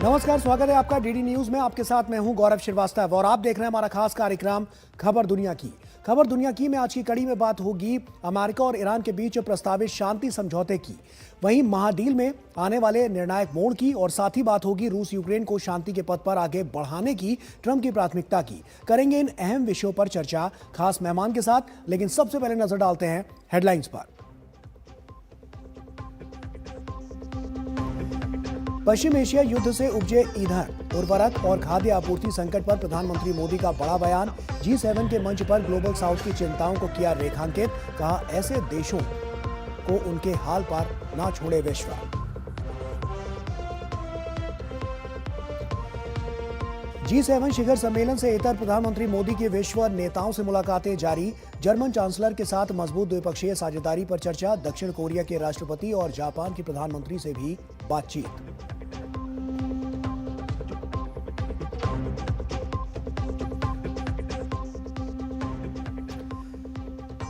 नमस्कार, स्वागत है आपका डीडी न्यूज में। आपके साथ मैं हूं गौरव श्रीवास्तव और आप देख रहे हैं हमारा खास कार्यक्रम खबर दुनिया की। खबर दुनिया की में आज की कड़ी में बात होगी अमेरिका और ईरान के बीच प्रस्तावित शांति समझौते की, वहीं महाडील में आने वाले निर्णायक मोड़ की, और साथ ही बात होगी रूस यूक्रेन को शांति के पथ पर आगे बढ़ाने की ट्रंप की प्राथमिकता की। करेंगे इन अहम विषयों पर चर्चा खास मेहमान के साथ, लेकिन सबसे पहले नजर डालते हैं हेडलाइंस पर। पश्चिम एशिया युद्ध से उपजे ईंधन, उर्वरक और खाद्य आपूर्ति संकट पर प्रधानमंत्री मोदी का बड़ा बयान। G7 के मंच पर ग्लोबल साउथ की चिंताओं को किया रेखांकित, कहा ऐसे देशों को उनके हाल पर ना छोड़े विश्व। G7 शिखर सम्मेलन से इतर प्रधानमंत्री मोदी की विश्व नेताओं से मुलाकातें जारी। जर्मन चांसलर के साथ मजबूत द्विपक्षीय साझेदारी पर चर्चा। दक्षिण कोरिया के राष्ट्रपति और जापान के प्रधानमंत्री से भी बातचीत।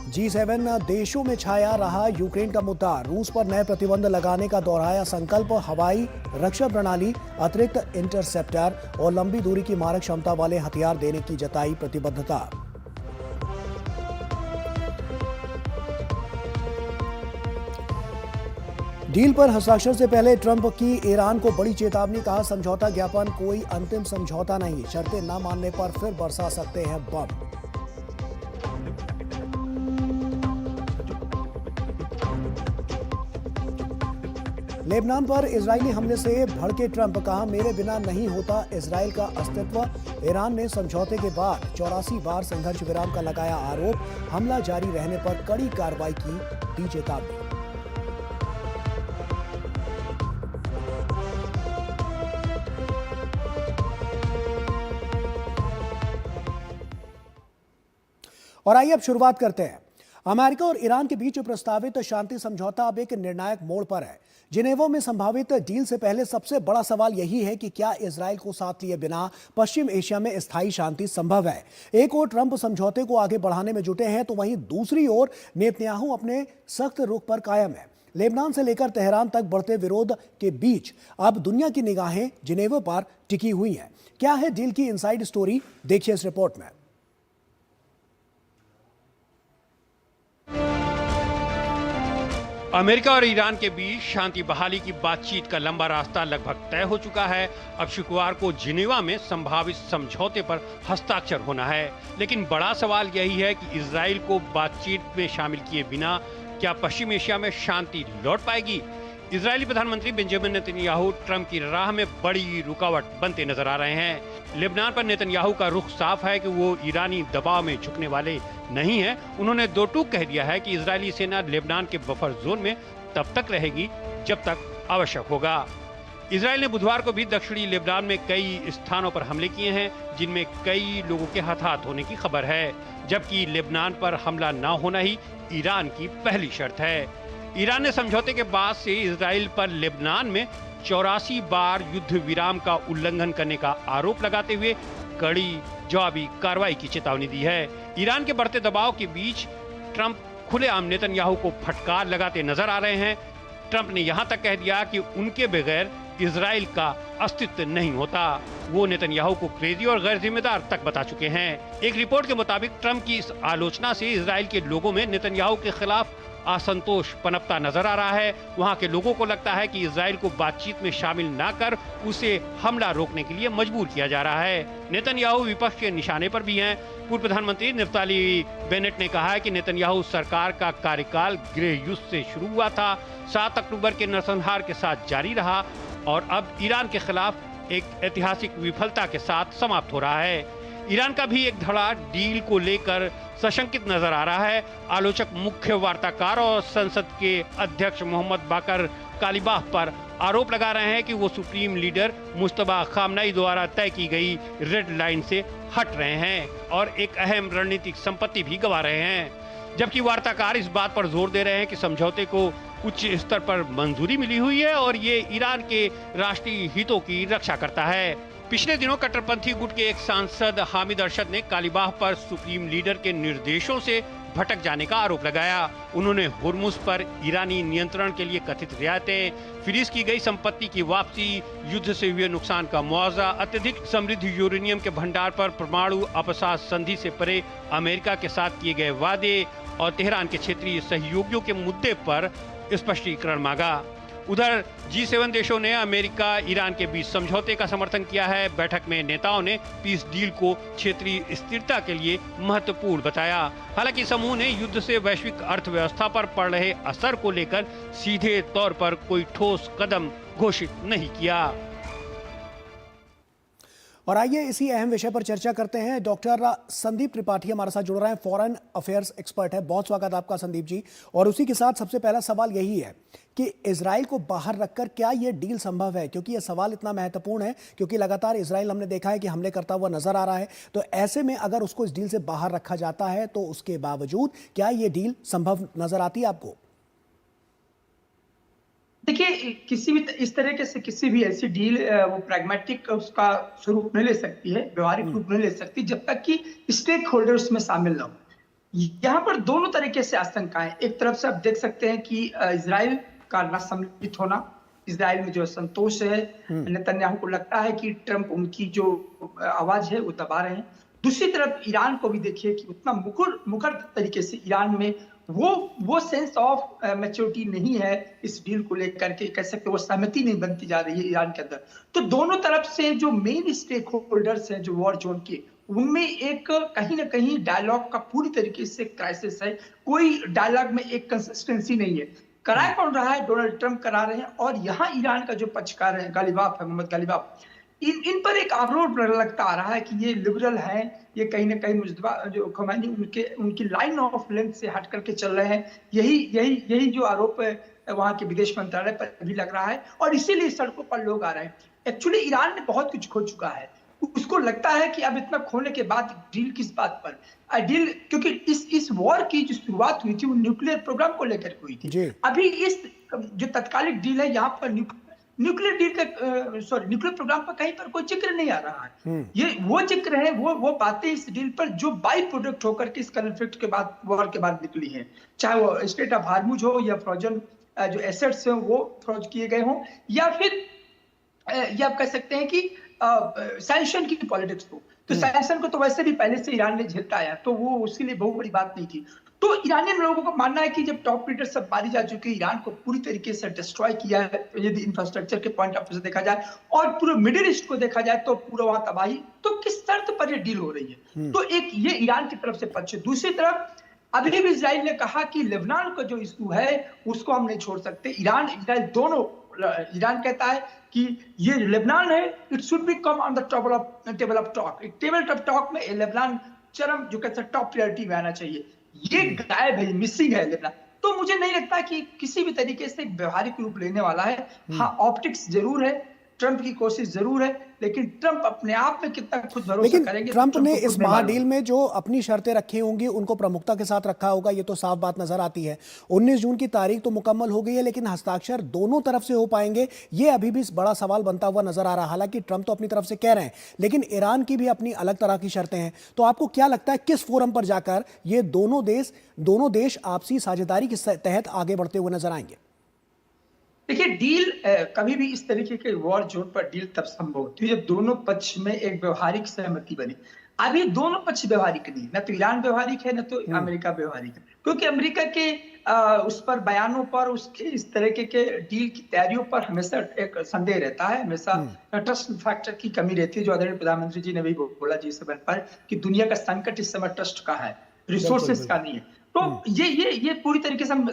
G7 देशों में छाया रहा यूक्रेन का मुद्दा। रूस पर नए प्रतिबंध लगाने का दोहराया संकल्प। हवाई रक्षा प्रणाली, अतिरिक्त इंटरसेप्टर और लंबी दूरी की मारक क्षमता वाले हथियार देने की जताई प्रतिबद्धता। डील पर हस्ताक्षर से पहले ट्रंप की ईरान को बड़ी चेतावनी, कहा समझौता ज्ञापन कोई अंतिम समझौता नहीं, शर्तें न मानने पर फिर बरसा सकते हैं बम। लेबनान पर इजरायली हमले से भड़के ट्रंप, कहा मेरे बिना नहीं होता इजराइल का अस्तित्व। ईरान ने समझौते के बाद 84 बार संघर्ष विराम का लगाया आरोप। हमला जारी रहने पर कड़ी कार्रवाई की दी चेतावनी। और आइए अब शुरुआत करते हैं। अमेरिका और ईरान के बीच प्रस्तावित शांति समझौता अब एक निर्णायक मोड़ पर है। जिनेवा में संभावित डील से पहले सबसे बड़ा सवाल यही है कि क्या इजराइल को साथ लिए बिना पश्चिम एशिया में स्थायी शांति संभव है। एक ओर ट्रंप समझौते को आगे बढ़ाने में जुटे हैं, तो वहीं दूसरी ओर नेतन्याहू अपने सख्त रुख पर कायम है। लेबनान से लेकर तेहरान तक बढ़ते विरोध के बीच अब दुनिया की निगाहें जिनेवा पर टिकी हुई हैं। क्या है डील की इनसाइड स्टोरी, देखिए इस रिपोर्ट में। अमेरिका और ईरान के बीच शांति बहाली की बातचीत का लंबा रास्ता लगभग तय हो चुका है। अब शुक्रवार को जिनेवा में संभावित समझौते पर हस्ताक्षर होना है, लेकिन बड़ा सवाल यही है कि इजराइल को बातचीत में शामिल किए बिना क्या पश्चिम एशिया में शांति लौट पाएगी। इजरायली प्रधानमंत्री बेंजामिन नेतन्याहू ट्रंप की राह में बड़ी रुकावट बनते नजर आ रहे हैं। लेबनान पर नेतन्याहू का रुख साफ है कि वो ईरानी दबाव में झुकने वाले नहीं है। उन्होंने दो टूक कह दिया है कि इजरायली सेना लेबनान के बफर जोन में तब तक रहेगी जब तक आवश्यक होगा। इजराइल ने बुधवार को भी दक्षिणी लेबनान में कई स्थानों पर हमले किए हैं, जिनमें कई लोगों के हताहत होने की खबर है, जबकि लेबनान पर हमला न होना ही ईरान की पहली शर्त है। ईरान ने समझौते के बाद से इजराइल पर लेबनान में 84 बार युद्ध विराम का उल्लंघन करने का आरोप लगाते हुए कड़ी जवाबी कार्रवाई की चेतावनी दी है। ईरान के बढ़ते दबाव के बीच ट्रंप खुलेआम नेतन्याहू को फटकार लगाते नजर आ रहे हैं। ट्रंप ने यहां तक कह दिया कि उनके बगैर इजराइल का अस्तित्व नहीं होता। वो नेतन्याहू को क्रेजी और गैर जिम्मेदार तक बता चुके हैं। एक रिपोर्ट के मुताबिक ट्रंप की इस आलोचना से इजराइल के लोगों में नेतन्याहू के खिलाफ असंतोष पनपता नजर आ रहा है। वहां के लोगों को लगता है कि इजराइल को बातचीत में शामिल न कर उसे हमला रोकने के लिए मजबूर किया जा रहा है। नेतन्याहू विपक्ष के निशाने पर भी हैं। पूर्व प्रधानमंत्री नफ्ताली बेनेट ने कहा है कि नेतन्याहू सरकार का कार्यकाल गृह युद्ध से शुरू हुआ था, 7 अक्टूबर के नरसंहार के साथ जारी रहा और अब ईरान के खिलाफ एक ऐतिहासिक विफलता के साथ समाप्त हो रहा है। ईरान का भी एक धड़ा डील को लेकर सशंकित नजर आ रहा है। आलोचक, मुख्य वार्ताकार और संसद के अध्यक्ष मोहम्मद बाकर कालिबाफ पर आरोप लगा रहे हैं कि वो सुप्रीम लीडर मुस्तफा खामनेई द्वारा तय की गई रेड लाइन से हट रहे हैं और एक अहम रणनीतिक संपत्ति भी गंवा रहे हैं। जबकि वार्ताकार इस बात पर जोर दे रहे हैं कि समझौते को उच्च स्तर पर मंजूरी मिली हुई है और ये ईरान के राष्ट्रीय हितों की रक्षा करता है। पिछले दिनों कट्टरपंथी गुट के एक सांसद हामिद अरशद ने कालिबाफ पर सुप्रीम लीडर के निर्देशों से भटक जाने का आरोप लगाया। उन्होंने हुर्मुज पर ईरानी नियंत्रण के लिए कथित रियायतें, फ्रीज की गई संपत्ति की वापसी, युद्ध से हुए नुकसान का मुआवजा, अत्यधिक समृद्ध यूरेनियम के भंडार पर परमाणु अपसाद संधि से परे अमेरिका के साथ किए गए वादे और तेहरान के क्षेत्रीय सहयोगियों के मुद्दे पर स्पष्टीकरण मांगा। उधर G7 देशों ने अमेरिका ईरान के बीच समझौते का समर्थन किया है। बैठक में नेताओं ने पीस डील को क्षेत्रीय स्थिरता के लिए महत्वपूर्ण बताया। हालांकि समूह ने युद्ध से वैश्विक अर्थव्यवस्था पर पड़ रहे असर को लेकर सीधे तौर पर कोई ठोस कदम घोषित नहीं किया। और आइए इसी अहम विषय पर चर्चा करते हैं। डॉक्टर संदीप त्रिपाठी हमारे साथ जुड़ रहे हैं, फॉरेन अफेयर्स एक्सपर्ट है। बहुत स्वागत आपका संदीप जी। और उसी के साथ सबसे पहला सवाल यही है कि इजराइल को बाहर रखकर क्या यह डील संभव है, क्योंकि यह सवाल इतना महत्वपूर्ण है क्योंकि लगातार इजराइल हमने देखा है कि हमले करता हुआ नजर आ रहा है। तो ऐसे में अगर उसको इस डील से बाहर रखा जाता है तो उसके बावजूद क्या यह डील संभव नजर आती है आपको? देखिए, किसी भी इस तरीके से किसी भी ऐसी डील वो प्रैग्मेटिक उसका स्वरूप नहीं ले सकती है, व्यवहारिक रूप नहीं ले सकती जब तक कि स्टेक होल्डर्स में शामिल न हो। यहाँ पर दोनों तरीके से आशंकाएं, एक तरफ से आप देख सकते हैं कि इजराइल का न सम्मिलित होना, इजराइल में जो असंतोष है, नेतन्याहू को लगता है कि ट्रंप उनकी जो आवाज है वो दबा रहे हैं। दूसरी तरफ ईरान को भी देखिए कि उतना मुखर तरीके से ईरान में वो सेंस ऑफ मैच्योरिटी नहीं है इस डील को लेकर के, कह सकते वो सहमति नहीं बनती जा रही है ईरान के अंदर। तो दोनों तरफ से जो मेन स्टेक होल्डर्स हैं जो वॉर जोन के, उनमें एक कहीं ना कहीं डायलॉग का पूरी तरीके से क्राइसिस है। कोई डायलॉग में एक कंसिस्टेंसी नहीं है। करार कौन रहा है? डोनाल्ड ट्रंप करा रहे हैं। और यहाँ ईरान का जो पक्षकार है गालिबाफ है, मोहम्मद गालिबाफ, इन पर एक आरोप लगता आ रहा है कि ये लिबरल हैं, ये कहीं ना कहीं मुजतबा जो खमैनी उनकी लाइन ऑफ लेंथ से हट करके चल रहे हैं। यही जो आरोप है वहां के विदेश मंत्रालय पर भी लग रहा है और इसीलिए सड़कों पर लोग आ रहे हैं। एक्चुअली ईरान ने बहुत कुछ खो चुका है, उसको लगता है कि अब इतना खोने के बाद डील किस बात पर डील, क्योंकि इस वॉर की जो शुरुआत हुई थी वो न्यूक्लियर प्रोग्राम को लेकर हुई थी। अभी इस जो तत्कालिक डील है यहाँ पर न्यूक्लियर डील का न्यूक्लियर प्रोग्राम पर कहीं पर कोई जिक्र नहीं आ रहा है। ये वो जिक्र है, वो बातें इस डील पर जो बाई प्रोडक्ट होकर के इस कॉन्फ्लिक्ट के बाद, वॉर के बाद निकली हैं, चाहे वो स्टेट ऑफ हार्मुज हो या फ्रोजन जो एसेट्स हैं वो फ्रोज किए गए हों, या फिर ये आप कह सकते हैं कि सैंक्शन की पॉलिटिक्स हो। तो सैंक्शन को तो वैसे भी पहले से ईरान ने झेलता आया, तो वो उसके लिए बहुत बड़ी बात नहीं थी। तो ईरानियन लोगों का मानना है कि जब टॉप लीडर सब मारी जा चुकी है, ईरान को पूरी तरीके से डिस्ट्रॉय किया है यदि इंफ्रास्ट्रक्चर के पॉइंट ऑफ व्यू से देखा जाए और पूरे मिडिल ईस्ट को देखा जाए तो पूरा वहां तबाही, तो किस शर्त पर ये डील हो रही है? तो एक ये ईरान की तरफ से पक्ष है। दूसरी तरफ अभी भी इजराइल ने कहा कि लेबनान का जो इशू है उसको हम नहीं छोड़ सकते। इजराइल दोनों, ईरान कहता है कि ये लेबनान है, it should be come on the table of talk. Table of talk में लेबनान चरम जो कहते हैं टॉप प्रायोरिटी में आना चाहिए। ये गायब है, मिसिंग है लेबनान। तो मुझे नहीं लगता कि किसी भी तरीके से व्यवहारिक रूप लेने वाला है। हाँ, ऑप्टिक्स जरूर है, ट्रंप की कोशिश जरूर है, लेकिन ट्रंप अपने आप में कितना खुद भरोसा करेंगे? ट्रंप ने इस महाडील में जो अपनी शर्तें रखी होंगी उनको प्रमुखता के साथ रखा होगा, ये तो साफ बात नजर आती है। 19 जून की तारीख तो मुकम्मल हो गई है, लेकिन हस्ताक्षर दोनों तरफ से हो पाएंगे ये अभी भी बड़ा सवाल बनता हुआ नजर आ रहा है। हालांकि ट्रंप तो अपनी तरफ से कह रहे हैं, लेकिन ईरान की भी अपनी अलग तरह की शर्तें हैं। तो आपको क्या लगता है किस फोरम पर जाकर ये दोनों देश आपसी साझेदारी के तहत आगे बढ़ते हुए नजर आएंगे? देखिए, डील कभी भी इस तरीके के वॉर जोन पर डील तब संभव होती है जब दोनों पक्ष में एक व्यवहारिक सहमति बने। अभी दोनों पक्ष व्यवहारिक नहीं, न तो ईरान व्यवहारिक है न तो अमेरिका व्यवहारिक है, क्योंकि अमेरिका के उस पर बयानों पर, उसके इस तरीके के डील की तैयारियों पर हमेशा एक संदेह रहता है, हमेशा ट्रस्ट फैक्टर की कमी रहती है, जो आदरणीय प्रधानमंत्री जी ने भी बोला G7 पर कि दुनिया का संकट इस समय ट्रस्ट का है, रिसोर्सेज का नहीं है। तो ये पूरी तरीके से हम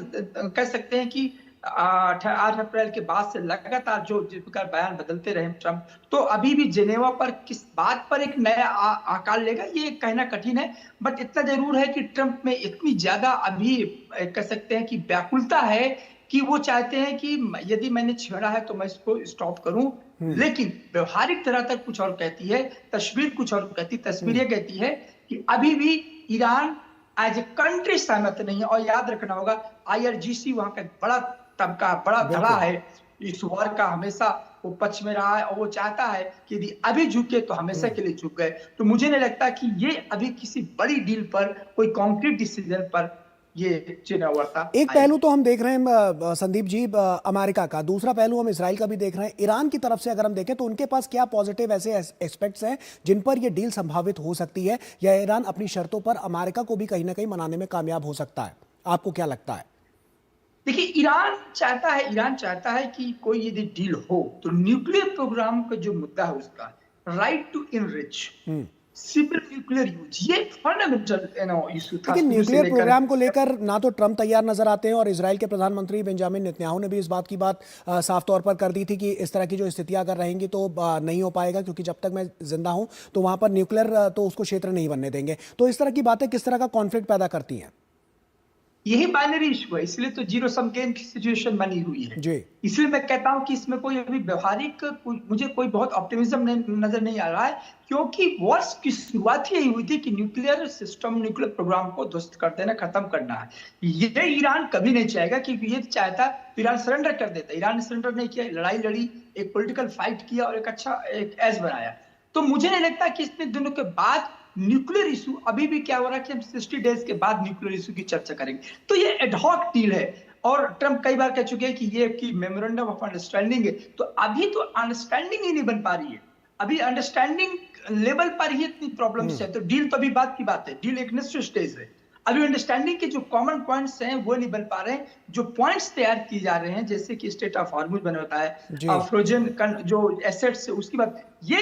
कह सकते हैं कि 8 अप्रैल के बाद से लगातार जो जिस प्रकार बयान बदलते रहे ट्रंप, तो अभी भी जेनेवा पर किस बात पर एक नया आकार लेगा ये कहना कठिन है। बट इतना जरूर है कि ट्रंप में इतनी ज्यादा अभी कह सकते हैं कि व्याकुलता है कि वो चाहते हैं कि यदि मैंने छेड़ा है तो मैं इसको स्टॉप करूं, लेकिन व्यवहारिक तरह तक कुछ और कहती है, तस्वीर कुछ और कहती। तस्वीर ये कहती है कि अभी भी ईरान एज ए कंट्री सहमत नहीं है। और याद रखना होगा IRGC वहां का बड़ा तबका, बड़ा धड़ा है इस वॉर का, हमेशा वो पक्ष में रहा है और वो चाहता है कि यदि अभी झुके तो हमेशा के लिए झुक गए। तो मुझे नहीं लगता कि ये अभी किसी बड़ी डील पर, कोई कॉन्क्रीट डिसीजन पर ये चुना हुआ था। एक पहलू तो हम देख रहे हैं संदीप जी अमेरिका का, दूसरा पहलू हम इसराइल का भी देख रहे हैं। ईरान की तरफ से अगर हम देखें तो उनके पास क्या पॉजिटिव ऐसे एस्पेक्ट्स हैं जिन पर ये डील संभावित हो सकती है, या ईरान अपनी शर्तों पर अमेरिका को भी कहीं ना कहीं मनाने में कामयाब हो सकता है? आपको क्या लगता है? देखिए, ईरान चाहता है कि कोई यदि डील हो तो न्यूक्लियर प्रोग्राम का जो मुद्दा है उसका right to enrich civil nuclear use, ये फंडामेंटल इशू था। लेकिन न्यूक्लियर प्रोग्राम को लेकर ना तो ट्रंप तैयार नजर आते हैं, और इजराइल के प्रधानमंत्री बेंजामिन नेतन्याहू ने भी इस बात की बात साफ तौर पर कर दी थी कि इस तरह की जो स्थितियां अगर रहेंगी तो नहीं हो पाएगा, क्योंकि जब तक मैं जिंदा हूं तो वहां पर न्यूक्लियर तो उसको क्षेत्र नहीं बनने देंगे। तो इस तरह की बातें किस तरह का कॉन्फ्लिक्ट पैदा करती हैं? यही बाइनरी इशू है, इसलिए तो जीरो सम गेम की सिचुएशन बनी हुई है जी। इसलिए मैं कहता हूं कि इसमें कोई अभी व्यवहारिक मुझे कोई बहुत ऑप्टिमिज्म नजर नहीं आ रहा है, क्योंकि वॉर्स की शुरुआत ही यही हुई थी कि न्यूक्लियर सिस्टम, न्यूक्लियर प्रोग्राम को ध्वस्त कर देना, खत्म करना है। ये ईरान कभी नहीं चाहेगा, क्योंकि ये चाहता तो ईरान सरेंडर कर देता। ईरान ने सरेंडर नहीं किया, लड़ाई लड़ी, एक पॉलिटिकल फाइट किया और एक अच्छा एक एज बनाया। तो मुझे नहीं लगता कि इतने दिनों के बाद न्यूक्लियर इशू, अभी भी क्या हो रहा है कि हम 60 डेज के बाद न्यूक्लियर इशू की चर्चा करेंगे। तो ये एडहॉक डील है, और ट्रंप कई बार कह चुके हैं कि ये की मेमोरेंडम ऑफ अंडरस्टैंडिंग है। तो अभी तो अंडरस्टैंडिंग ही नहीं बन पा रही है, अभी अंडरस्टैंडिंग लेवल पर ही इतनी प्रॉब्लम्स है। तो डील तो अभी बात की बात है, डील एक निश्चित स्टेज है। अभी अंडरस्टैंडिंग के जो कॉमन पॉइंट्स हैं वो नहीं बन पा रहे हैं। जो पॉइंट्स तैयार किए जा रहे हैं, जैसे कि स्टेट ऑफ हॉर्मुज बना होता है, फ्रोजन जो एसेट्स है उसकी बात, ये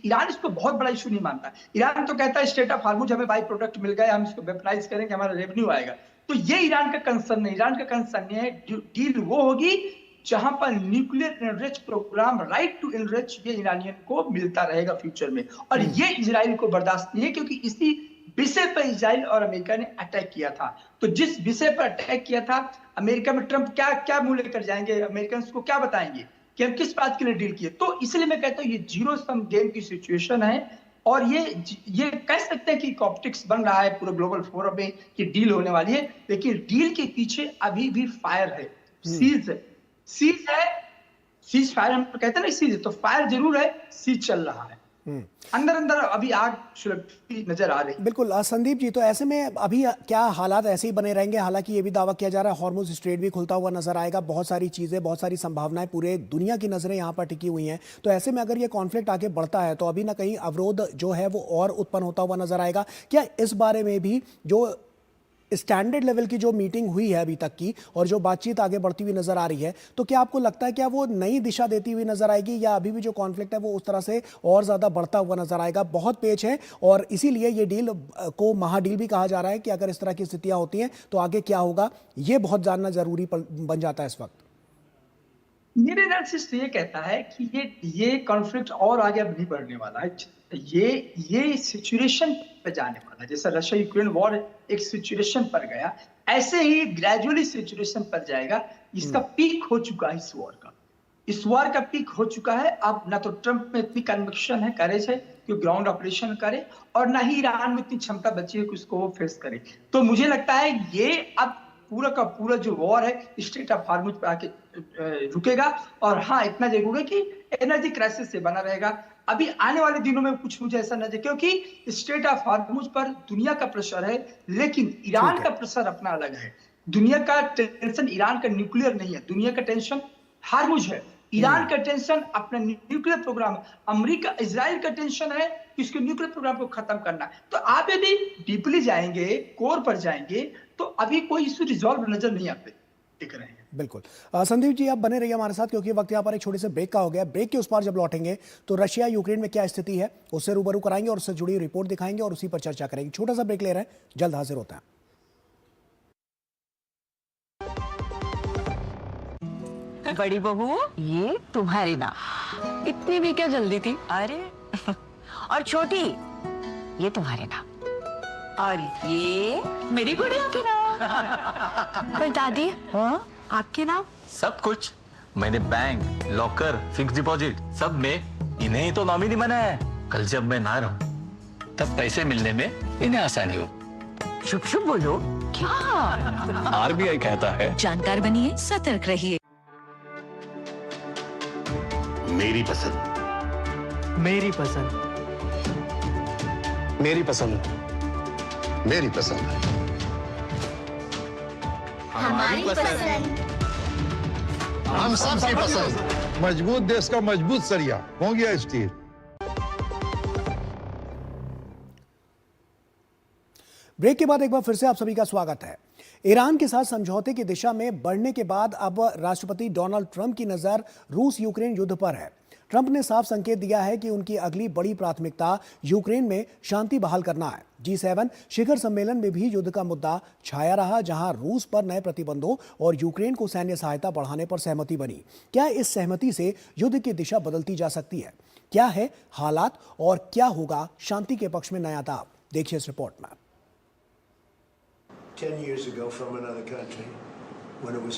ईरान इसको बहुत बड़ा इशू नहीं मानता। ईरान तो कहता है स्टेट ऑफ हॉर्मुज हमें बाई प्रोडक्ट मिल गया, हम इसको वेपनाइज करेंगे, हमारा रेवेन्यू आएगा। तो ये ईरान का कंसर्न है। ईरान का कंसर्न है डील वो होगी जहां पर nuclear enrich program, right to enrich, ये ईरानियन को मिलता रहेगा फ्यूचर में। और ये इजराइल को बर्दाश्त नहीं है, क्योंकि इसी विषय पर इजराइल और अमेरिका ने अटैक किया था। तो जिस विषय पर अटैक किया था, अमेरिका में ट्रंप क्या मुंह लेकर जाएंगे, अमेरिकन को क्या बताएंगे कि हम किस बात के लिए डील किए। तो इसलिए मैं कहता हूं ये जीरो सम गेम की सिचुएशन है, और ये कह सकते हैं कि ऑप्टिक्स बन रहा है पूरे ग्लोबल फोरम में कि डील होने वाली है, लेकिन डील के पीछे अभी भी फायर है, सीज है, सीज फायर हम कहते हैं ना, सीज, तो फायर जरूर है, सीज चल रहा है, अंदर अंदर अभी आग सुलगती नजर आ रही। बिल्कुल संदीप जी, तो ऐसे में अभी क्या हालात ऐसे ही बने रहेंगे? हालांकि ये भी दावा किया जा रहा है हॉर्मुज स्ट्रेट भी खुलता हुआ नजर आएगा, बहुत सारी चीजें, बहुत सारी संभावनाएं, पूरे दुनिया की नजरें यहाँ पर टिकी हुई हैं। तो ऐसे में अगर ये कॉन्फ्लिक्ट आगे बढ़ता है तो अभी ना कहीं अवरोध जो है वो और उत्पन्न होता हुआ नजर आएगा। क्या इस बारे में भी जो स्टैंडर्ड लेवल की जो मीटिंग हुई है अभी तक की, और जो बातचीत आगे बढ़ती हुई नजर आ रही है, तो क्या आपको लगता है क्या वो नई दिशा देती हुई नजर आएगी, या अभी भी जो कॉन्फ्लिक्ट है वो उस तरह से और ज्यादा बढ़ता हुआ नजर आएगा? बहुत पेच है, और इसीलिए ये डील को महाडील भी कहा जा रहा है कि अगर इस तरह की स्थितियां होती हैं तो आगे क्या होगा, ये बहुत जानना जरूरी बन जाता है इस वक्त। मेरे एनालिसिस ये कहता है कि ये कॉन्फ्लिक्ट और आगे अब नहीं बढ़ने वाला है, ये सिचुएशन पे जाने वाला है। जैसा रशिया यूक्रेन वॉर एक सिचुएशन पर गया, ऐसे ही ग्रेजुअली सिचुएशन पर जाएगा। इसका पीक हो चुका है, इस वॉर का पीक हो चुका है। अब ना तो ट्रंप में इतनी कन्विक्शन है, करेज है कि ग्राउंड ऑपरेशन करे, और ना ही ईरान में इतनी क्षमता बची है कि उसको वो फेस करे। तो मुझे लगता है ये अब पूरा का पूरा जो वॉर है स्टेट ऑफ हॉर्मुज पे आके रुकेगा। और हाँ, इतना जरूर है कि एनर्जी क्राइसिस से बना रहेगा। अभी आने वाले दिनों में कुछ मुझे ऐसा नजर, क्योंकि स्टेट ऑफ हॉर्मुज पर दुनिया का प्रेशर है, लेकिन ईरान का प्रेशर अपना अलग है। दुनिया का टेंशन ईरान का न्यूक्लियर नहीं है, दुनिया का टेंशन हॉर्मुज है। ईरान का टेंशन अपना न्यूक्लियर प्रोग्राम, अमेरिका इजराइल का टेंशन है कि उसके न्यूक्लियर प्रोग्राम को खत्म करना। तो आप यदि डीपली जाएंगे, कोर पर जाएंगे, तो अभी कोई इशू रिजॉल्व नजर नहीं आते दिख रहे हैं। बिल्कुल संदीप जी, आप बने रहिए हमारे साथ, क्योंकि वक्त यहाँ पर एक छोटे से ब्रेक का हो गया। ब्रेक के उस पार जब लौटेंगे तो रशिया यूक्रेन में क्या स्थिति है उससे रूबरू कराएंगे, और उससे जुड़ी रिपोर्ट दिखाएंगे और उसी पर चर्चा करेंगे। छोटा सा ब्रेक ले रहे हैं, जल्द हाजिर होता है। बड़ी बहू, ये तुम्हारी नाम। इतनी भी क्या जल्दी थी? अरे और छोटी, ये तुम्हारे नाम, और ये मेरी गुड़िया के नाम। पर दादी, हाँ, आपके नाम? सब कुछ मैंने बैंक, लॉकर, फिक्स डिपॉजिट सब में इन्हें ही तो नॉमिनी बनाया है। कल जब मैं ना रहूं तब पैसे मिलने में इन्हें आसानी हो। शुभ शुभ बोलो। क्या? आरबीआई कहता है जानकार बनिए, सतर्क रहिए। मेरी पसंद, मेरी पसंद, मेरी पसंद, मेरी पसंद, हमारी पसंद। हम सबकी पसंद। मजबूत देश का मजबूत सरिया हो गया स्टील। ब्रेक के बाद एक बार फिर से आप सभी का स्वागत है। ईरान के साथ समझौते की दिशा में बढ़ने के बाद अब राष्ट्रपति डोनाल्ड ट्रंप की नजर रूस यूक्रेन युद्ध पर है। ट्रंप ने साफ संकेत दिया है कि उनकी अगली बड़ी प्राथमिकता यूक्रेन में शांति बहाल करना है। G7 शिखर सम्मेलन में भी युद्ध का मुद्दा छाया रहा, जहां रूस पर नए प्रतिबंधों और यूक्रेन को सैन्य सहायता बढ़ाने पर सहमति बनी। क्या इस सहमति से युद्ध की दिशा बदलती जा सकती है? क्या है हालात और क्या होगा शांति के पक्ष में नया दाव? देखिए इस रिपोर्ट में।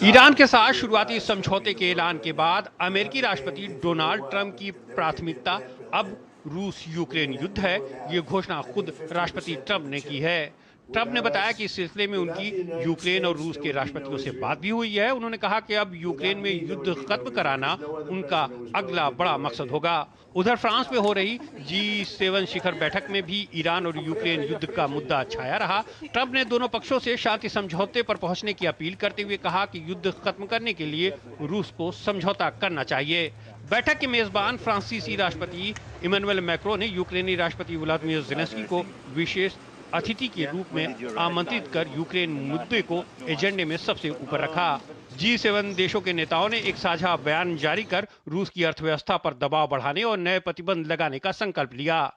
ईरान के साथ शुरुआती समझौते के ऐलान के बाद अमेरिकी राष्ट्रपति डोनाल्ड ट्रंप की प्राथमिकता अब रूस यूक्रेन युद्ध है। ये घोषणा खुद राष्ट्रपति ट्रंप ने की है। ट्रंप ने बताया कि इस सिलसिले में उनकी यूक्रेन और रूस के राष्ट्रपतियों से बात भी हुई है। उन्होंने कहा कि अब यूक्रेन में युद्ध खत्म कराना उनका अगला बड़ा मकसद होगा। उधर फ्रांस में हो रही G7 शिखर बैठक में भी ईरान और यूक्रेन युद्ध का मुद्दा छाया रहा। ट्रंप ने दोनों पक्षों से शांति समझौते पर पहुंचने की अपील करते हुए कहा कि युद्ध खत्म करने के लिए रूस को समझौता करना चाहिए। बैठक के मेजबान फ्रांसीसी राष्ट्रपति इमैनुअल मैक्रों ने यूक्रेनी राष्ट्रपति व्लादिमीर ज़ेलेंस्की को विशेष अतिथि के रूप में आमंत्रित कर यूक्रेन मुद्दे को एजेंडे में सबसे ऊपर रखा। G7 देशों के नेताओं ने एक साझा बयान जारी कर रूस की अर्थव्यवस्था पर दबाव बढ़ाने और नए प्रतिबंध लगाने का संकल्प लिया।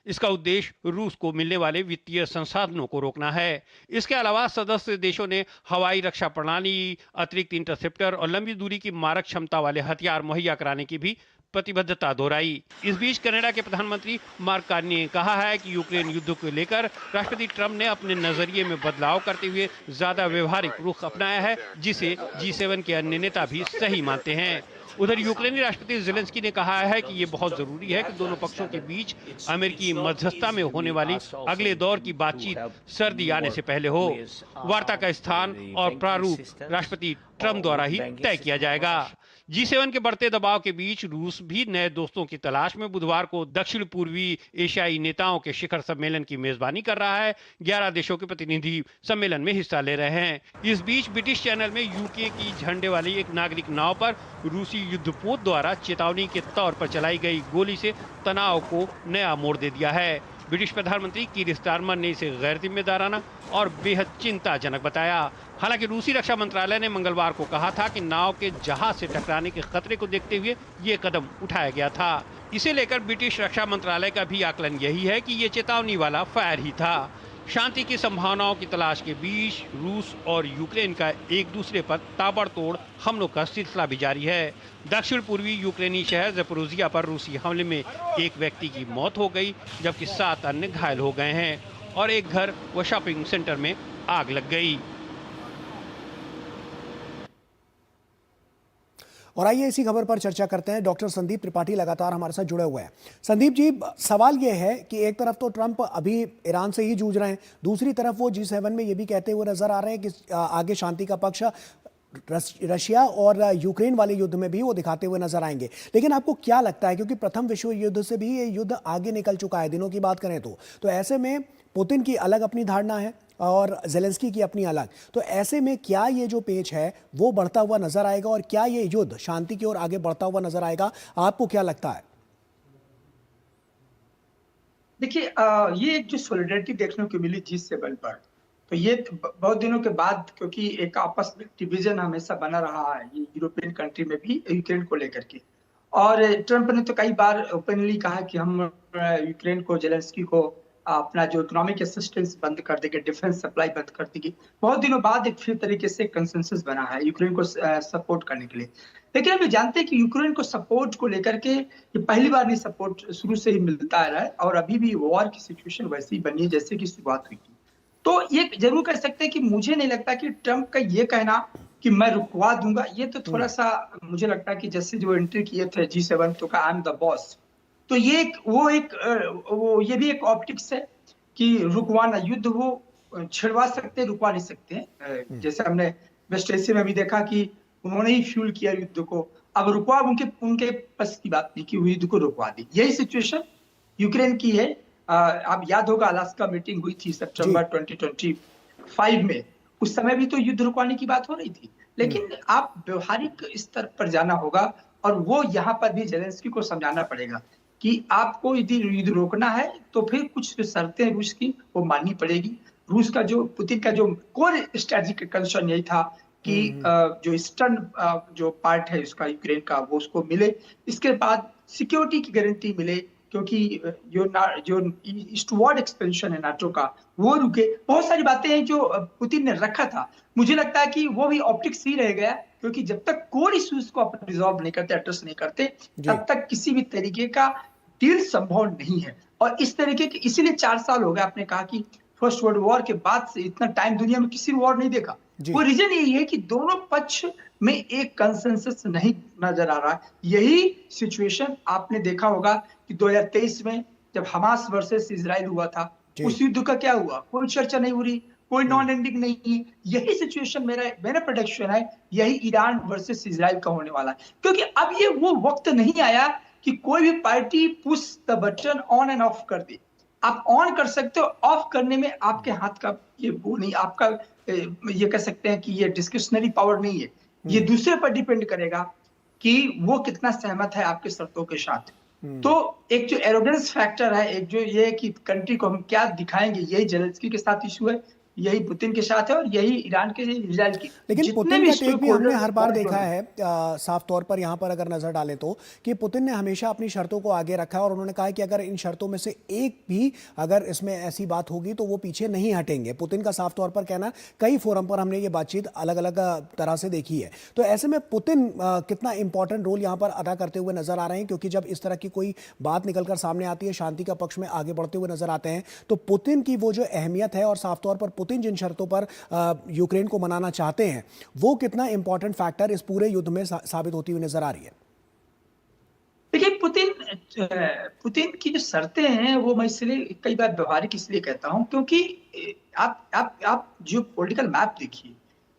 इसका उद्देश्य रूस को मिलने वाले वित्तीय संसाधनों को रोकना है। इसके अलावा सदस्य देशों ने हवाई रक्षा प्रणाली, अतिरिक्त इंटरसेप्टर और लंबी दूरी की मारक क्षमता वाले हथियार मुहैया कराने की भी प्रतिबद्धता दोहराई। इस बीच कनाडा के प्रधानमंत्री मार्क कार्नी ने कहा है कि यूक्रेन युद्ध को लेकर राष्ट्रपति ट्रंप ने अपने नजरिए में बदलाव करते हुए ज्यादा व्यवहारिक रुख अपनाया है, जिसे G7 के अन्य नेता भी सही मानते हैं। उधर यूक्रेनी राष्ट्रपति ज़ेलेंस्की ने कहा है कि ये बहुत जरूरी है कि दोनों पक्षों के बीच अमेरिकी मध्यस्थता में होने वाली अगले दौर की बातचीत सर्दी आने से पहले हो। वार्ता का स्थान और प्रारूप राष्ट्रपति ट्रंप द्वारा ही तय किया जाएगा। G7 के बढ़ते दबाव के बीच रूस भी नए दोस्तों की तलाश में बुधवार को दक्षिण पूर्वी एशियाई नेताओं के शिखर सम्मेलन की मेजबानी कर रहा है। 11 देशों के प्रतिनिधि सम्मेलन में हिस्सा ले रहे हैं। इस बीच ब्रिटिश चैनल में यूके की झंडे वाली एक नागरिक नाव पर रूसी युद्धपोत द्वारा चेतावनी के तौर पर चलाई गई गोली से तनाव को नया मोड़ दे दिया है। ब्रिटिश प्रधानमंत्री कीर स्टारमर ने इसे गैर जिम्मेदाराना और बेहद चिंताजनक बताया। हालांकि रूसी रक्षा मंत्रालय ने मंगलवार को कहा था कि नाव के जहाज से टकराने के खतरे को देखते हुए ये कदम उठाया गया था। इसे लेकर ब्रिटिश रक्षा मंत्रालय का भी आकलन यही है कि ये चेतावनी वाला फायर ही था। शांति की संभावनाओं की तलाश के बीच रूस और यूक्रेन का एक दूसरे पर ताबड़तोड़ हमलों का सिलसिला भी जारी है। दक्षिण पूर्वी यूक्रेनी शहर ज़पोरिज़िया पर रूसी हमले में एक व्यक्ति की मौत हो गई, जबकि 7 अन्य घायल हो गए हैं और एक घर व शॉपिंग सेंटर में आग लग गई। और आइए इसी खबर पर चर्चा करते हैं। डॉक्टर संदीप त्रिपाठी लगातार हमारे साथ जुड़े हुए हैं। संदीप जी, सवाल यह है कि एक तरफ तो ट्रंप अभी ईरान से ही जूझ रहे हैं, दूसरी तरफ वो G7 में ये भी कहते हुए नजर आ रहे हैं कि आगे शांति का पक्ष रशिया और यूक्रेन वाले युद्ध में भी वो दिखाते हुए नजर आएंगे। लेकिन आपको क्या लगता है, क्योंकि प्रथम विश्व युद्ध से भी ये युद्ध आगे निकल चुका है दिनों की बात करें तो ऐसे में पुतिन की अलग अपनी धारणा है और ज़ेलेंस्की की अपनी अलग, तो ऐसे में क्या ये जो पेच है वो बढ़ता हुआ नजर आएगा और क्या ये युद्ध शांति की ओर आगे बढ़ता हुआ नजर आएगा? आपको क्या लगता है? देखिए, ये एक जो सॉलिडेरिटी देखने को मिली G7 पर, तो ये बहुत दिनों के बाद, क्योंकि एक आपस में डिवीजन हमेशा बना रहा है ये यूरोपियन कंट्री में भी यूक्रेन को लेकर के। और ट्रंप ने तो कई बार ओपनली कहा कि हम यूक्रेन को, ज़ेलेंस्की को अपना जो इकोनॉमिक असिस्टेंस बंद कर देंगे, डिफेंस सप्लाई बंद कर देंगे। बहुत दिनों बाद एक फिर तरीके से कंसेंसस बना है यूक्रेन को सपोर्ट करने के लिए। लेकिन हम जानते हैं कि यूक्रेन को सपोर्ट को लेकर के ये पहली बार नहीं, सपोर्ट शुरू से ही मिलता रहा है और अभी भी वॉर की सिचुएशन वैसी ही बनी है जैसे कि शुरुआत हुई थी। तो ये जरूर कह सकते हैं कि मुझे नहीं लगता कि ट्रंप का ये कहना कि मैं रुकवा दूंगा, ये तो थोड़ा सा मुझे लगता है कि जैसे जो एंट्री किए थे G7 तो का आई एम द बॉस, तो ये ये भी एक ऑप्टिक्स है कि रुकवाना, युद्ध वो छिड़वा सकते हैं, रुकवा नहीं सकते हैं। जैसे हमने वेस्ट एशिया में भी देखा कि उन्होंने ही फ्यूल किया युद्ध को। अब रुकवा उनके उनके बस की बात नहीं कि वो युद्ध को रुकवा दी। यही सिचुएशन यूक्रेन की है। आप याद होगा अलास्का मीटिंग हुई थी सितंबर 2025 में, उस समय भी तो युद्ध रुकवाने की बात हो रही थी। लेकिन आप व्यवहारिक स्तर पर जाना होगा और वो यहाँ पर भी जेलेंस्की को समझाना पड़ेगा कि आपको यदि युद्ध रोकना है तो फिर कुछ शर्तें रूस की वो माननी पड़ेगी। रूस का जो पुतिन का जो कोर स्ट्रेटेजिक कंसर्न यही था कि जो ईस्टर्न जो पार्ट है उसका यूक्रेन का वो उसको मिले, इसके बाद सिक्योरिटी की गारंटी मिले, क्योंकि जो ईस्टवर्ड एक्सपेंशन है नाटो का वो रुके। बहुत सारी बातें हैं जो पुतिन ने रखा था। मुझे लगता है कि वो भी ऑप्टिक्स ही रह गया, क्योंकि जब तक कोर इश्यूज को आप रिजॉल्व नहीं करते, एड्रेस नहीं करते, तब तक किसी भी तरीके का डील संभव नहीं है। और इस तरीके के इसीलिए 4 साल हो गए। आपने कहा कि फर्स्ट वर्ल्ड वॉर के बाद से इतना टाइम दुनिया में किसी वॉर नहीं देखा। वो रीजन यही है कि दोनों पक्ष में एक कंसेंसस नहीं नजर आ रहा। यही सिचुएशन आपने देखा होगा कि 2023 में जब हमास वर्सेस इजराइल हुआ था, उस युद्ध का क्या हुआ, कोई चर्चा नहीं हो रही, कोई नॉन एंडिंग नहीं है। यही सिचुएशन मेरा प्रेडिक्शन है, यही ईरान वर्सेस इजराइल का होने वाला है। क्योंकि अब ये वो वक्त नहीं आया कि कोई भी party push the button on end of कर दे। आप ऑन कर सकते हो, ऑफ करने में आपके हाथ का ये वो नहीं, आपका ये कह सकते हैं कि ये डिस्क्रिशनरी पावर नहीं है। ये दूसरे पर डिपेंड करेगा कि वो कितना सहमत है आपके शर्तों के साथ। तो एक जो एरोगेंस फैक्टर है, एक जो ये कि कंट्री को हम क्या दिखाएंगे, यही जेलेंस्की के साथ इशू है, यही पुतिन के साथ है और यही ईरान के इजराइल की। लेकिन पुतिन का टेक भी हमने हर बार देखा है साफ तौर पर, यहाँ पर अगर नजर डालें तो, कि पुतिन ने हमेशा अपनी शर्तों को आगे रखा और उन्होंने कहा कि अगर इन शर्तों में से एक भी अगर इसमें ऐसी बात होगी तो वो पीछे नहीं हटेंगे। पुतिन का साफ तौर पर कहना, कई फोरम पर हमने ये बातचीत अलग अलग तरह से देखी है। तो ऐसे में पुतिन कितना इंपॉर्टेंट रोल यहाँ पर अदा करते हुए नजर आ रहे हैं, क्योंकि जब इस तरह की कोई बात निकलकर सामने आती है, शांति का पक्ष में आगे बढ़ते हुए नजर आते हैं, तो पुतिन की वो जो अहमियत है और साफ तौर पर पुतिन जिन शर्तों पर यूक्रेन को मनाना चाहते हैं, वो कितना इंपॉर्टेंट फैक्टर इस पूरे युद्ध में साबित होती हुई नजर आ रही है। देखिए पुतिन की जो शर्तें हैं वो मैं इसलिए कई बार व्यवहारिक इसलिए कहता हूं, क्योंकि आप जो पॉलिटिकल मैप देखिए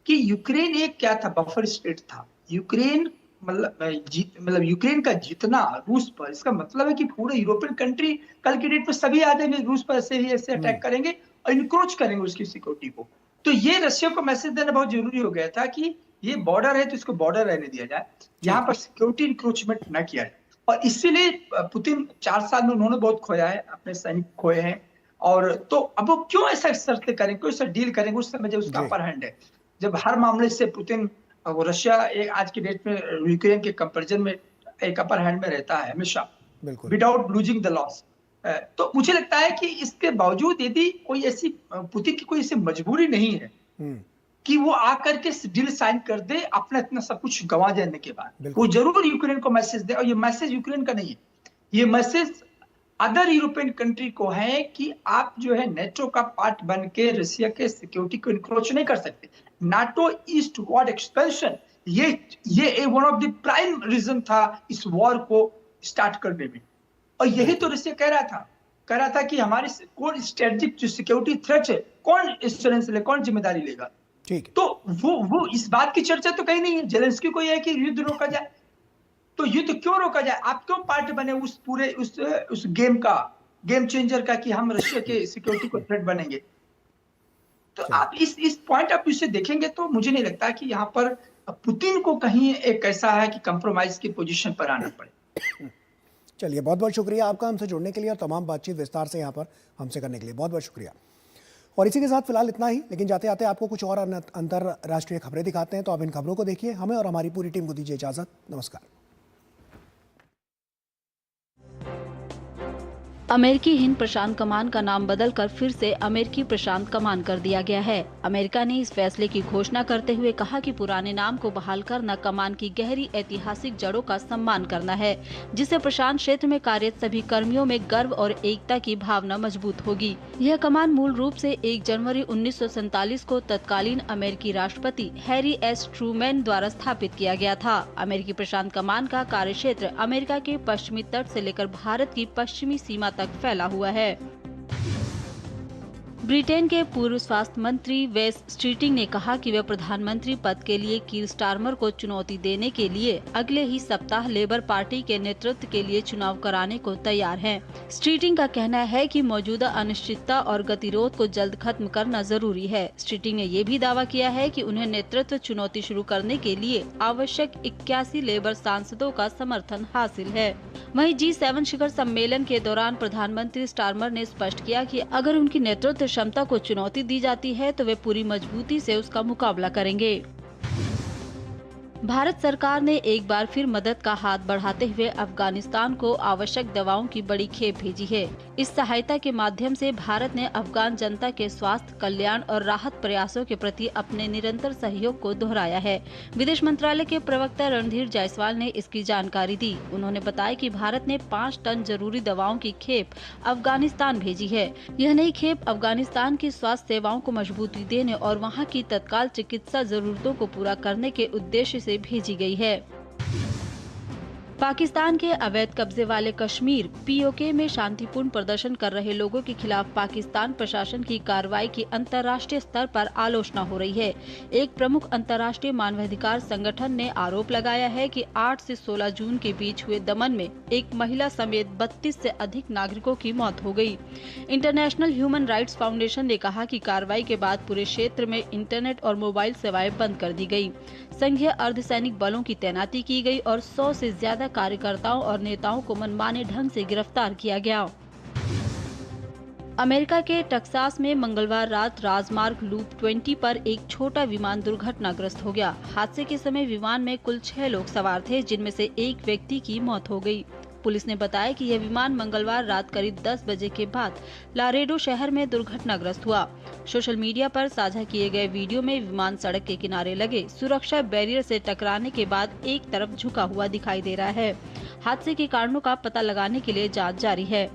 कि यूक्रेन एक क्या था, बफर स्टेट था। यूक्रेन मतलब यूक्रेन का जीतना रूस पर, इसका मतलब है कि पूरे यूरोपियन कंट्री कल की डेट में सभी आ जाएंगे रूस पर, ऐसे अटैक करेंगे और इनक्रोच करेंगे उसकी सिक्योरिटी को। तो ये रशिया को मैसेज देना बहुत जरूरी हो गया था कि ये बॉर्डर है तो इसको बॉर्डर रहने दिया जाए, यहाँ पर सिक्योरिटी इंक्रोचमेंट न किया जाए। और इसीलिए पुतिन 4 साल में उन्होंने बहुत खोया है, अपने सैनिक खोए हैं। और तो अब वो क्यों ऐसा शर्तें करेंगे, क्यों ऐसा डील करेंगे उस समय जब उसका अपर हैंड है, जब हर मामले से पुतिन वो रशिया आज की डेट में यूक्रेन के कंपैरिजन में एक अपर हैंड में रहता है हमेशा, विदाउट लूजिंग द लॉस। तो मुझे लगता है कि इसके बावजूद यदि कोई ऐसी पुतिन की कोई ऐसी मजबूरी नहीं है कि वो आकर के डील साइन कर दे अपना इतना सब कुछ गंवा जाने के बाद, वो जरूर यूक्रेन को मैसेज दे। और ये मैसेज यूक्रेन का नहीं है, ये मैसेज अदर यूरोपियन कंट्री को है कि आप जो है नेटो का पार्ट बन के रशिया के सिक्योरिटी को इंक्रोच नहीं कर सकते। नाटो ईस्ट वर्ड एक्सपेंशन ये one of the prime reason था इस वॉर को स्टार्ट करने में। और यही तो रशिया कह रहा था कि हमारे कौन स्ट्रेटेजिक जो सिक्योरिटी थ्रेट है, कौन इंश्योरेंस ले, कौन जिम्मेदारी लेगा। ठीक। तो वो इस बात की चर्चा तो कहीं नहीं है। जेलेंस्की को यह है कि युद्ध रोका जाए, तो युद्ध क्यों रोका जाए, आप क्यों पार्ट बने उस पूरे उस गेम चेंजर का कि हम रशिया के सिक्योरिटी को थ्रेट बनेंगे। तो आप इस पॉइंट ऑफ व्यू से देखेंगे तो मुझे नहीं लगता कि यहाँ पर पुतिन को कहीं एक ऐसा है कि कंप्रोमाइज की पोजीशन पर आना पड़े। चलिए, बहुत बहुत शुक्रिया आपका हमसे जुड़ने के लिए और तमाम बातचीत विस्तार से यहाँ पर हमसे करने के लिए बहुत बहुत शुक्रिया। और इसी के साथ फिलहाल इतना ही, लेकिन जाते जाते आपको कुछ और अंतर्राष्ट्रीय खबरें दिखाते हैं, तो आप इन खबरों को देखिए। हमें और हमारी पूरी टीम को दीजिए इजाजत। नमस्कार। अमेरिकी हिंद प्रशांत कमान का नाम बदलकर फिर से अमेरिकी प्रशांत कमान कर दिया गया है। अमेरिका ने इस फैसले की घोषणा करते हुए कहा कि पुराने नाम को बहाल करना कमान की गहरी ऐतिहासिक जड़ों का सम्मान करना है, जिससे प्रशांत क्षेत्र में कार्यरत सभी कर्मियों में गर्व और एकता की भावना मजबूत होगी। यह कमान मूल रूप से 1 जनवरी 1947 को तत्कालीन अमेरिकी राष्ट्रपति हैरी एस ट्रूमैन द्वारा स्थापित किया गया था। अमेरिकी प्रशांत कमान का कार्यक्षेत्र अमेरिका के पश्चिमी तट से लेकर भारत की पश्चिमी सीमा तक फैला हुआ है। ब्रिटेन के पूर्व स्वास्थ्य मंत्री वेस स्ट्रीटिंग ने कहा कि वे प्रधानमंत्री पद के लिए कीर स्टारमर को चुनौती देने के लिए अगले ही सप्ताह लेबर पार्टी के नेतृत्व के लिए चुनाव कराने को तैयार हैं। स्ट्रीटिंग का कहना है कि मौजूदा अनिश्चितता और गतिरोध को जल्द खत्म करना जरूरी है। स्ट्रीटिंग ने ये भी दावा किया है कि उन्हें नेतृत्व चुनौती शुरू करने के लिए आवश्यक 81 लेबर सांसदों का समर्थन हासिल है। वहीं G7 शिखर सम्मेलन के दौरान प्रधानमंत्री स्टारमर ने स्पष्ट किया कि अगर उनकी नेतृत्व क्षमता को चुनौती दी जाती है तो वे पूरी मजबूती से उसका मुकाबला करेंगे। भारत सरकार ने एक बार फिर मदद का हाथ बढ़ाते हुए अफगानिस्तान को आवश्यक दवाओं की बड़ी खेप भेजी है। इस सहायता के माध्यम से भारत ने अफगान जनता के स्वास्थ्य, कल्याण और राहत प्रयासों के प्रति अपने निरंतर सहयोग को दोहराया है। विदेश मंत्रालय के प्रवक्ता रणधीर जायसवाल ने इसकी जानकारी दी। उन्होंने बताया कि भारत ने 5 टन जरूरी दवाओं की खेप अफगानिस्तान भेजी है। यह नई खेप अफगानिस्तान की स्वास्थ्य सेवाओं को मजबूती देने और वहाँ की तत्काल चिकित्सा जरूरतों को पूरा करने के उद्देश्य से भेजी गई है। पाकिस्तान के अवैध कब्जे वाले कश्मीर POK में शांतिपूर्ण प्रदर्शन कर रहे लोगों के खिलाफ पाकिस्तान प्रशासन की कार्रवाई की अंतर्राष्ट्रीय स्तर पर आलोचना हो रही है। एक प्रमुख अंतर्राष्ट्रीय मानवाधिकार संगठन ने आरोप लगाया है कि 8 से 16 जून के बीच हुए दमन में एक महिला समेत 32 से अधिक नागरिकों की मौत हो गई। इंटरनेशनल ह्यूमन राइट्स फाउंडेशन ने कहा कि कार्रवाई के बाद पूरे क्षेत्र में इंटरनेट और मोबाइल सेवाएं बंद कर दी गयी। संघीय अर्धसैनिक बलों की तैनाती की गई और 100 से ज्यादा कार्यकर्ताओं और नेताओं को मनमाने ढंग से गिरफ्तार किया गया। अमेरिका के टेक्सास में मंगलवार रात राजमार्ग लूप 20 पर एक छोटा विमान दुर्घटनाग्रस्त हो गया। हादसे के समय विमान में कुल 6 लोग सवार थे, जिनमें से एक व्यक्ति की मौत हो गई। पुलिस ने बताया कि यह विमान मंगलवार रात करीब 10 बजे के बाद लारेडो शहर में दुर्घटनाग्रस्त हुआ। सोशल मीडिया पर साझा किए गए वीडियो में विमान सड़क के किनारे लगे सुरक्षा बैरियर से टकराने के बाद एक तरफ झुका हुआ दिखाई दे रहा है। हादसे के कारणों का पता लगाने के लिए जांच जारी है।